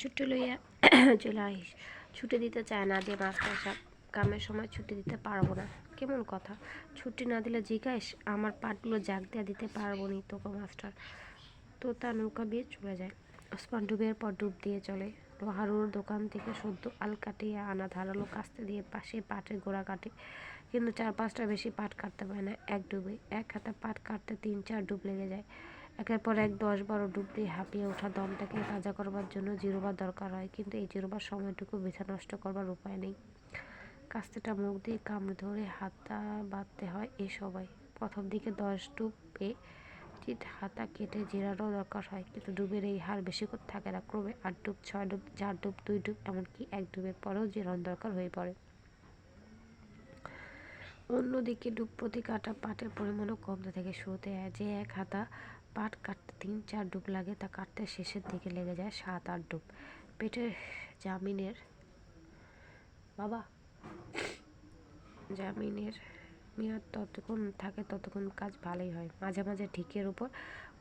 ছুটি লইয়া চলে আইস। ছুটি দিতে চায় না যে মাস্টার সাহেব, কামের সময় ছুটি দিতে পারবো না। কেমন কথা, ছুটি না দিলে জিজ্ঞাস আমার পাটগুলো জাগ দেওয়া দিতে পারবো নি তোকে মাস্টার। তো তার নৌকা বিয়ে চলে যায়। ওসমান ডুবের পর ডুব দিয়ে চলে। লোহারুর দোকান থেকে সদ্য আল কাটিয়ে আনা ধারালো কাস্তে দিয়ে পাশে পাটের গোড়া কাটে, কিন্তু 4-5টা বেশি পাট কাটতে পারে না এক ডুবে। এক হাতে পাট কাটতে 3-4 ডুব লেগে যায়। একের পর এক 10-12 ডুব দিয়ে হাঁপিয়ে ওঠা দমটাকে তাজা করবার জন্য জিরোবার দরকার হয়, কিন্তু এই জিরোবার সময়টুকু বৃথা নষ্ট করবার উপায় নেই। কাস্তেটা মুখ দিয়ে কামড়ে ধরে হাতা বাঁধতে হয় এ সবাই। প্রথম দিকে 10 ডুবে চিট হাতা কেটে জেরারও দরকার হয়, কিন্তু ডুবের এই হার বেশিক্ষণ থাকে না। ক্রমে 8 ডুব, 6 ডুব, 4 ডুব, 2 ডুব, এমনকি 1 ডুবের পরেও জেরার দরকার হয়ে পড়ে। অন্যদিকে ডুব প্রতি কাটা পাটের পরিমাণও কমতে থাকে। শুরুতে যে এক হাতা পাট কাটতে 3-4 ডুব লাগে, তা কাটতে শেষের দিকে লেগে যায় 7-8 ডুব। পেটের জামিনের মেয়াদ ততক্ষণ থাকে ততক্ষণ কাজ ভালোই হয়। মাঝে মাঝে ঢিকের উপর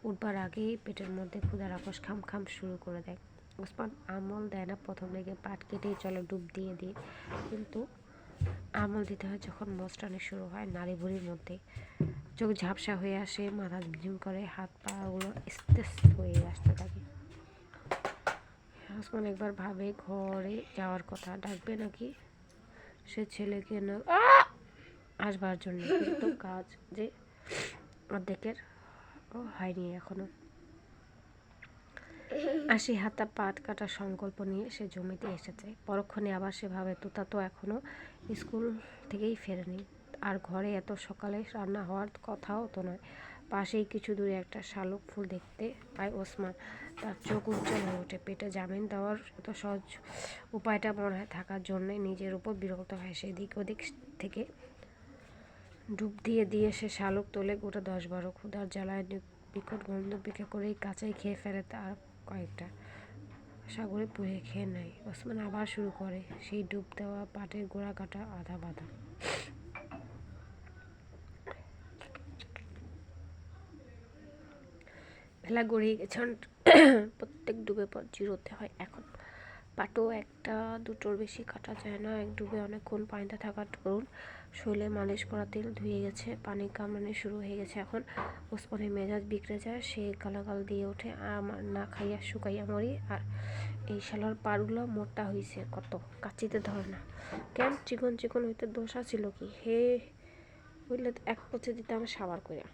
উঠবার আগেই পেটের মধ্যে ক্ষুধার আকশ খাম খাম শুরু করে দেয়। ওসমান আমল দেয় না প্রথম দিকে, পাট কেটেই চলে ডুব দিয়ে দিয়ে। কিন্তু আমল দিতে হয় যখন মস্টানি শুরু হয়। নাড়ি ভুড়ির মধ্যে চোখ ঝাপসা হয়ে আসে, মাথা ঝিমঝিম করে, হাত পাগুলো স্থির হয়ে আসতে থাকে। ওসমান একবার ভাবে ঘরে যাওয়ার কথা, ডাকবে নাকি সে ছেলেকে না আসবার জন্য, কিন্তু কাজ যে অর্ধেকের হয়নি এখনো। 80 হাতা পাট কাটার সংকল্প নিয়ে সে জমিতে এসেছে। পরক্ষণে আবার সে ভাবে তোতা তো এখনো স্কুল থেকেই ফেরেনি, আর ঘরে এত সকালে রান্না হওয়ার কথাও তো নয়। পাশেই কিছু দূরে একটা শালুক ফুল দেখতে পায় ওসমান। তার চোখ উজ্জ্বল হয়ে ওঠে। পেটে জামিন দেওয়ার এত সহজ উপায়টা মনে হয় থাকার জন্যে নিজের উপর বিরক্ত হয়। সেদিক ওদিক থেকে ডুব দিয়ে দিয়ে সে শালুক তোলে গোটা 10-12। ক্ষুধার জ্বালায় বিকট গন্ধ বিক্রি করেই কাঁচাই খেয়ে ফেলে তার কয়েকটা। সাগরে পুড়ে খেয়ে নেয়। ওসমান আবার শুরু করে সেই ডুব দেওয়া পাটের গোড়া কাটা আধা বাঁধা। বেলা গড়িয়ে গেছে, প্রত্যেক ডুবে পর জিরোতে হয় এখন। পাটও একটা দুটোর বেশি কাটা যায় না। এক ডুবে অনেকক্ষণ পানিতে থাকার দরুন শরীরে মালিশ করা তেল ধুয়ে গেছে, পানি কামড়ানি শুরু হয়ে গেছে এখন। ওসমানের মেজাজ বিগড়ে যায়। সে গালাগাল দিয়ে ওঠে, আমার না খাইয়া শুকাইয়া মরি, আর এই শালার পাড়গুলো মোটা হইছে কত, কাচিতে ধরে না কেন? চিকন চিকন হইতে দোষ ছিল কি? হে হইলে এক পচে দিতাম সাবার কইরা।